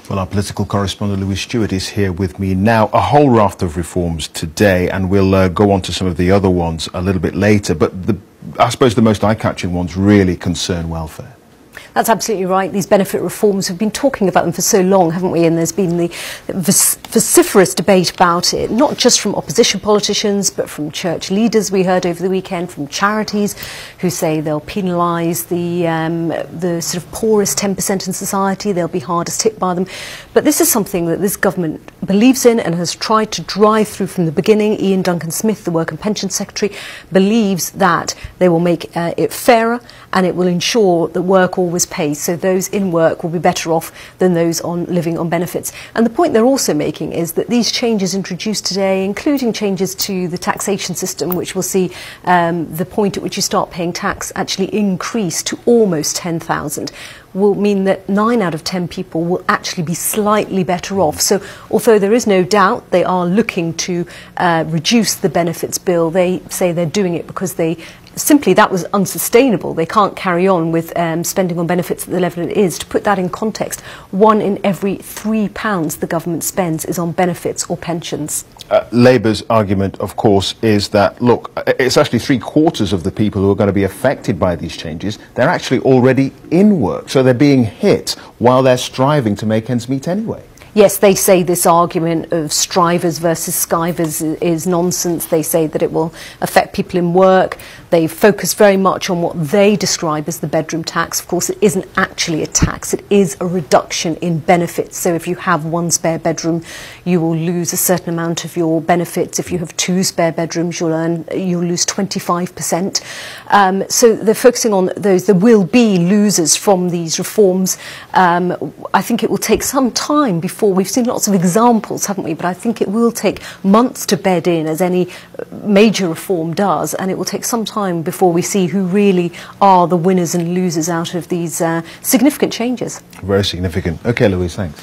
Well, our political correspondent Louise Stewart is here with me now. A whole raft of reforms today, and we'll go on to some of the other ones a little bit later. But I suppose the most eye-catching ones really concern welfare. That's absolutely right. These benefit reforms, we've been talking about them for so long, haven't we? And there's been the vociferous debate about it, not just from opposition politicians, but from church leaders we heard over the weekend, from charities who say they'll penalise the sort of poorest 10% in society, they'll be hardest hit by them. But this is something that this government believes in and has tried to drive through from the beginning. Ian Duncan-Smith, the Work and Pension Secretary, believes that they will make it fairer and it will ensure that work always pays, so those in work will be better off than those living on benefits. And the point they're also making is that these changes introduced today, including changes to the taxation system, which will see the point at which you start paying tax actually increase to almost 10,000, will mean that 9 out of 10 people will actually be slightly better off. So although there is no doubt they are looking to reduce the benefits bill, they say they're doing it because that was unsustainable. They can't carry on with spending on benefits at the level it is. To put that in context, 1 in every £3 the government spends is on benefits or pensions. Labour's argument, of course, is that, look, it's actually 3/4 of the people who are going to be affected by these changes. They're actually already in work, so they're being hit while they're striving to make ends meet anyway. Yes, they say this argument of strivers versus skivers is nonsense. They say that it will affect people in work. They focus very much on what they describe as the bedroom tax. Of course, it isn't actually a tax. It is a reduction in benefits. So if you have 1 spare bedroom, you will lose a certain amount of your benefits. If you have 2 spare bedrooms, you'll lose 25%. So they're focusing on those. There will be losers from these reforms. I think it will take some time before. We've seen lots of examples, haven't we? But I think it will take months to bed in, as any major reform does, and it will take some time before we see who really are the winners and losers out of these significant changes. Very significant. Okay, Louise, thanks.